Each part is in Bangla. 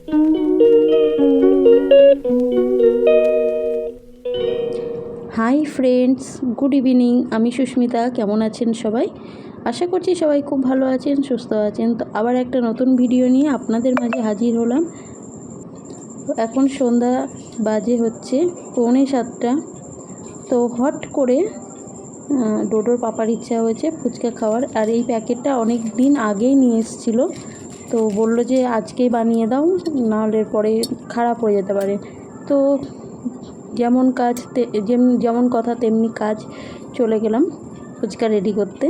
Hi friends, good evening. আমি সুস্মিতা। কেমন আছেন সবাই? আশা করছি সবাই খুব ভালো আছেন, সুস্থ আছেন। তো আবার একটা নতুন ভিডিও নিয়ে আপনাদের মাঝে হাজির হলাম। এখন সন্ধ্যা বাজে হচ্ছে 6:45। তো হট করে ডোডোর পাপার ইচ্ছা হয়েছে ফুচকা খাওয়ার। আর এই প্যাকেটটা অনেক দিন আগেই নিয়ে এসেছিলো। তো বললো যে আজকেই বানিয়ে দাও, নাহলে পরে খারাপ হয়ে যেতে পারে। তো যেমন কথা তেমনি কাজ, চলে গেলাম ফুচকা রেডি করতে।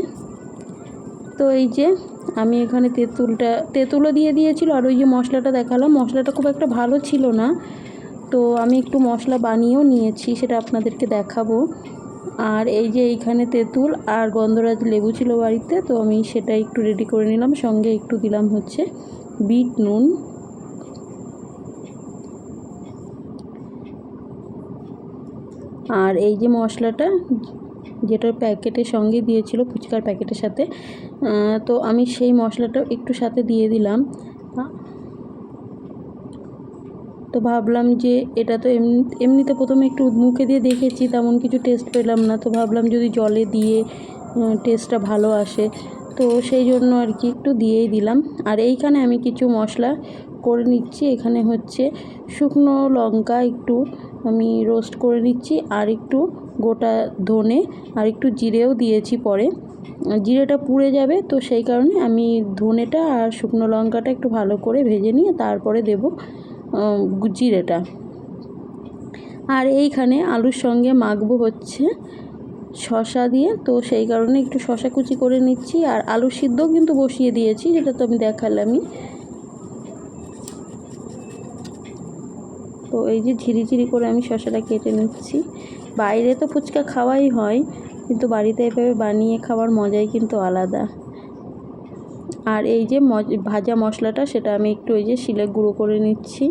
তো এই যে আমি এখানে তেঁতুলও দিয়ে দিয়েছিল, আর ওই যে মশলাটা দেখালাম, মশলাটা খুব একটা ভালো ছিল না। তো আমি একটু মশলা বানিয়েও নিয়েছি, সেটা আপনাদেরকে দেখাবো। আর এই যে এইখানে তেঁতুল আর গন্ধরাজ লেবু ছিল বাড়িতে, তো আমি সেটা একটু রেডি করে নিলাম। সঙ্গে একটু দিলাম হচ্ছে বিট নুন। আর এই যে মশলাটা যেটার প্যাকেটের সঙ্গে দিয়েছিল ফুচকার প্যাকেটের সাথে, তো আমি সেই মশলাটা একটু সাথে দিয়ে দিলাম। তো ভাবলাম যে এটা তো এমনিতে প্রথমে একটু মুখে দিয়ে দেখেছি, তেমন কিছু টেস্ট পেলাম না। তো ভাবলাম যদি জলে দিয়ে টেস্টটা ভালো আসে, তো সেই জন্য আর কি একটু দিয়েই দিলাম। আর এইখানে আমি কিছু মশলা করে নিচ্ছি। এখানে হচ্ছে শুকনো লঙ্কা একটু আমি রোস্ট করে নিচ্ছি, আর একটু গোটা ধনে, আর একটু জিরেও দিয়েছি পরে। জিরেটা পুড়ে যাবে, তো সেই কারণে আমি ধনেটা আর শুকনো লঙ্কাটা একটু ভালো করে ভেজে নিয়ে তারপরে দেব জিরেটা। আর এইখানে আলুর সঙ্গে মাখবো হচ্ছে শসা দিয়ে, তো সেই কারণে একটু শসা কুচি করে নিচ্ছি। আর আলু সিদ্ধ কিন্তু বসিয়ে দিয়েছি, যেটা তো আমি দেখালামই। তো এই যে ঝিরিঝিরি করে আমি শসাটা কেটে নিচ্ছি। বাইরে তো ফুচকা খাওয়াই হয়, কিন্তু বাড়িতে এভাবে বানিয়ে খাওয়ার মজাই কিন্তু আলাদা। আর এই যে ভাজা মশলাটা, সেটা আমি একটু এই যে শিলে গুঁড়ো করে নিচ্ছি।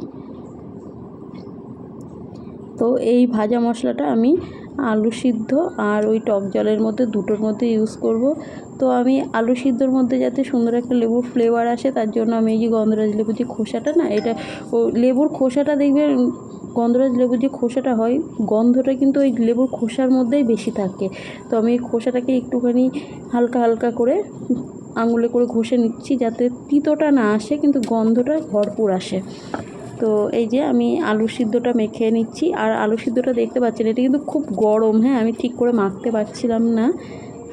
তো এই ভাজা মশলাটা আমি আলু সিদ্ধ আর ওই টক জলের মধ্যে, দুটোর মধ্যে ইউজ করব। তো আমি আলু সিদ্ধর মধ্যে যাতে সুন্দর একটা লেবুর ফ্লেভার আসে, তার জন্য আমি এই যে গন্ধরাজ লেবুর যে খোসাটা না, এটা ও লেবুর খোসাটা দেখবে, গন্ধরাজ লেবুর যে খোসাটা হয়, গন্ধটা কিন্তু ওই লেবুর খোসার মধ্যেই বেশি থাকে। তো আমি এই খোসাটাকে একটুখানি হালকা হালকা করে আঙুলে করে ঘষে নিচ্ছি, যাতে তিতোটা না আসে কিন্তু গন্ধটা ভরপুর আসে। তো এই যে আমি আলু সিদ্ধটা মেখে নিচ্ছি। আর আলু সিদ্ধটা দেখতে পাচ্ছেন, এটা কিন্তু খুব গরম। হ্যাঁ, আমি ঠিক করে মাখতে পারছিলাম না।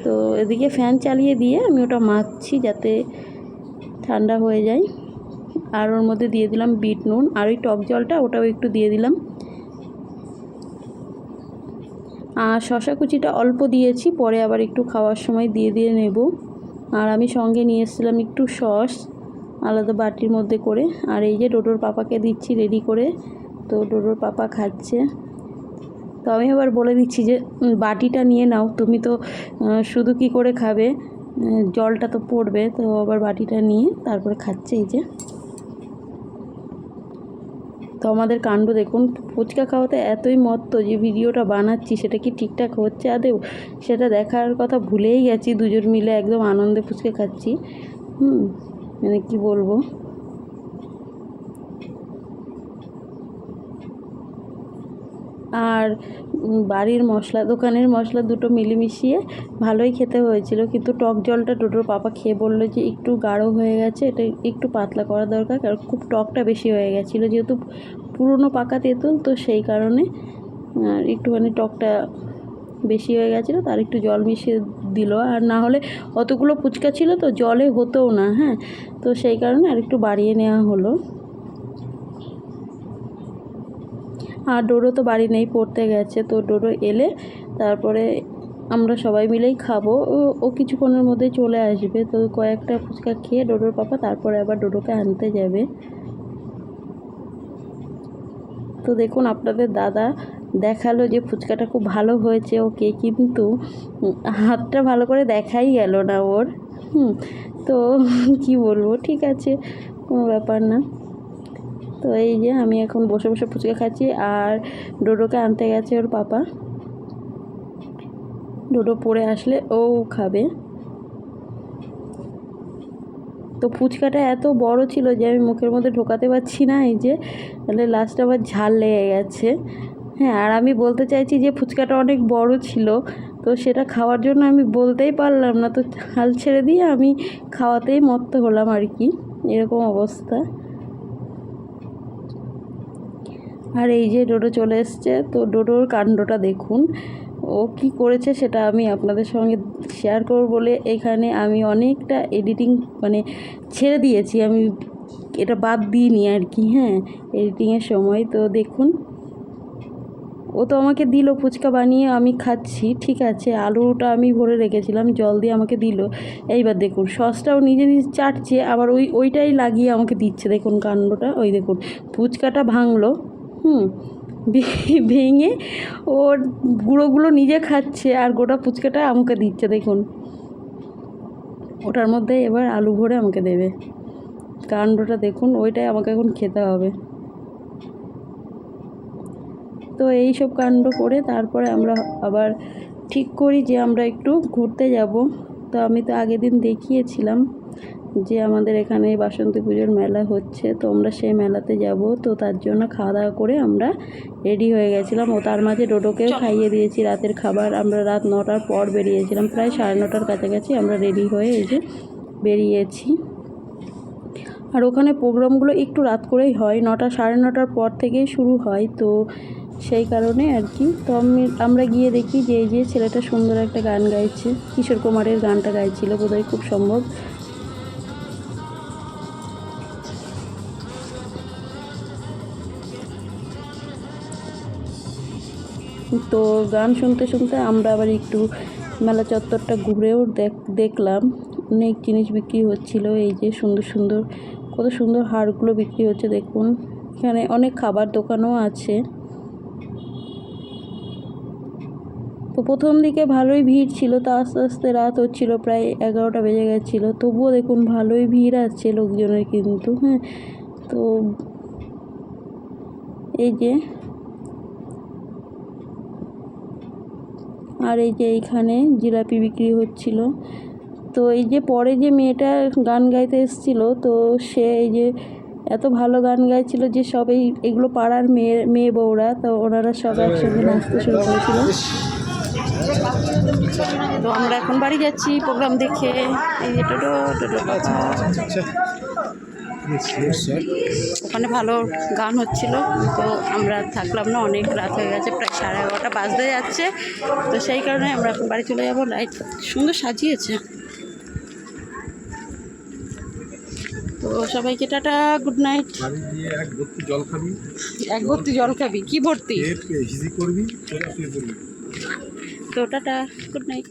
তো এদিকে ফ্যান চালিয়ে দিয়ে আমি ওটা মাখছি যাতে ঠান্ডা হয়ে যায়। আর ওর মধ্যে দিয়ে দিলাম বিট নুন, আর ওই টক জলটা ওটাও একটু দিয়ে দিলাম। আর শসা কুচিটা অল্প দিয়েছি, পরে আবার একটু খাওয়ার সময় দিয়ে নেব। আর আমি সঙ্গে নিয়ে এসেছিলাম একটু সস, আলাদা বাটির মধ্যে করে। আর এই যে ডোডোর পাপাকে দিচ্ছি রেডি করে। তো ডোডোর পাপা খাচ্ছে। তো আমি আবার বলে দিচ্ছি যে বাটিটা নিয়ে নাও, তুমি তো শুধু কি করে খাবে, জলটা তো পড়বে। তো আবার বাটিটা নিয়ে তারপরে খাচ্ছে। এই যে, তো আমাদের কাণ্ড দেখুন, ফুচকা খাওয়াতে এতই মত্ত যে ভিডিওটা বানাচ্ছি সেটা কি ঠিকঠাক হচ্ছে আদেও, সেটা দেখার কথা ভুলেই গেছি। দুজন মিলে একদম আনন্দে ফুচকা খাচ্ছি। মানে কি বলবো। আর বাড়ির মশলা, দোকানের মশলা দুটো মিলেমিশিয়ে ভালোই খেতে হয়েছিল। কিন্তু টক জলটা ডোডোর পাপা খেয়ে বললো যে একটু গাঢ় হয়ে গেছে, এটা একটু পাতলা করা দরকার, কারণ খুব টকটা বেশি হয়ে গেছিলো, যেহেতু পুরনো পাকা তেঁতুল, তো সেই কারণে একটুখানি টকটা বেশি হয়ে গেছিলো। তার একটু জল মিশিয়ে দিল, আর না হলে অতগুলো ফুচকা ছিল তো জলে হতোও না। হ্যাঁ, তো সেই কারণে আর একটু বাড়িয়ে নেওয়া হলো। আর ডোডো তো বাড়ি নেই, পড়তে গেছে। তো ডোডো এলে তারপরে আমরা সবাই মিলেই খাবো। ও কিছুক্ষণের মধ্যেই চলে আসবে। তো কয়েকটা ফুচকা খেয়ে ডোডোর পাপা তারপরে আবার ডোডোকে আনতে যাবে। তো দেখুন, আপনাদের দাদা দেখালো যে ফুচকাটা খুব ভালো হয়েছে ওকে, কিন্তু হাতটা ভালো করে দেখাই গেল না ওর। তো কি বলবো, ঠিক আছে, কোনো ব্যাপার না। তো এই যে আমি এখন বসে বসে ফুচকা খাচ্ছি, আর ডোডোকে আনতে গেছে ওর পাপা। ডোডো পড়ে আসলে ও খাবে। তো তো ফুচকাটা এত বড় ছিল যে আমি মুখের মধ্যে ঢোকাতে পারছি না, এই যে তাহলে লাস্টে আবার ঝাল লেগে গেছে। হ্যাঁ, আর আমি বলতে চাইছি যে ফুচকাটা অনেক বড় ছিল, তো সেটা খাওয়ার জন্য আমি বলতেই পারলাম না, তো হাল ছেড়ে দিয়ে আমি খাওয়াতেই মত্ত হলাম আর কি, এরকম অবস্থা। আর এই যে ডোডো চলে এসছে, তো ডোডোর কাণ্ডটা দেখুন, ও কি করেছে সেটা আমি আপনাদের সঙ্গে শেয়ার করব বলে এখানে আমি অনেকটা এডিটিং মানে ছেড়ে দিয়েছি, আমি এটা বাদ দিইনি আর কি। হ্যাঁ, এডিটিংয়ের সময় তো দেখুন, ও তো আমাকে দিল ফুচকা বানিয়ে, আমি খাচ্ছি, ঠিক আছে, আলুটা আমি ভরে রেখেছিলাম, জল দিয়ে আমাকে দিল। এইবার দেখুন সসটাও নিজে নিজে চাটছে, আবার ওইটাই লাগিয়ে আমাকে দিচ্ছে, দেখুন কাণ্ডটা। ওই দেখুন ফুচকাটা ভাঙলো, ভেঙে ওর গুঁড়োগুলো নিজে খাচ্ছে, আর গোটা ফুচকাটা আমাকে দিচ্ছে, দেখুন। ওটার মধ্যে এবার আলু ভরে আমাকে দেবে, কাণ্ডটা দেখুন, ওইটাই আমাকে এখন খেতে হবে। তো এই সব কাণ্ড করে তারপরে আমরা আবার ঠিক করি যে আমরা একটু ঘুরতে যাব। তো আমি তো আগের দিন দেখিয়েছিলাম যে আমাদের এখানে বাসন্তী পুজোর মেলা হচ্ছে, তো আমরা সেই মেলাতে যাব। তো তার জন্য খাওয়া দাওয়া করে আমরা রেডি হয়ে গেছিলাম, ও তার মাঝে ডোডোকেও খাইয়ে দিয়েছি রাতের খাবার। আমরা রাত 9টার পর বেরিয়েছিলাম, প্রায় 9:30টার কাছাকাছি আমরা রেডি হয়ে এই যে বেরিয়েছি। আর ওখানে প্রোগ্রামগুলো একটু রাত করেই হয়, 9টা 9:30টার পর থেকেই শুরু হয়, তো সেই কারণে আর কি। তো আমরা গিয়ে দেখি যে এই যে ছেলেটা সুন্দর একটা গান গাইছে, কিশোর কুমারের গানটা গাইছিল বোধহয়, খুব সম্ভব। তো গান শুনতে শুনতে আমরা আবার একটু মেলা চত্বরটা ঘুরেও দেখলাম, অনেক জিনিস বিক্রি হচ্ছিল। এই যে সুন্দর সুন্দর, কত সুন্দর হারগুলো বিক্রি হচ্ছে দেখুন। এখানে অনেক খাবার দোকানও আছে। তো প্রথম দিকে ভালোই ভিড় ছিল, তো আস্তে আস্তে রাত হচ্ছিল, প্রায় 11টা বেজে গেছিলো, তবুও দেখুন ভালোই ভিড় আছে লোকজনের কিন্তু। হ্যাঁ, তো এই যে, আর এই যে এইখানে জিলাপি বিক্রি হচ্ছিল। তো এই যে পরে যে মেয়েটা গান গাইতে এসেছিলো, তো সে এই যে এত ভালো গান গাইছিল যে সব এগুলো পাড়ার মেয়ে বউরা, তো ওনারা সব একসঙ্গে নাচতে শুরু করেছিল। তো আমরা এখন বাড়ি যাচ্ছি প্রোগ্রাম দেখে। এই যে টোটো ওখানে ভালো গান হচ্ছিল, তো আমরা থাকলাম না, অনেক রাত হয়ে গেছে, প্রায় 11:30 বাজতে যাচ্ছে। তো সেই কারণে আমরা এখন বাড়ি চলে যাবো। লাইট সুন্দর সাজিয়েছে। তো সবাইকে টাটা, গুড নাইট। এক ভর্তি জল খাবি? কি ভর্তি? তো টাটা, গুড নাইট।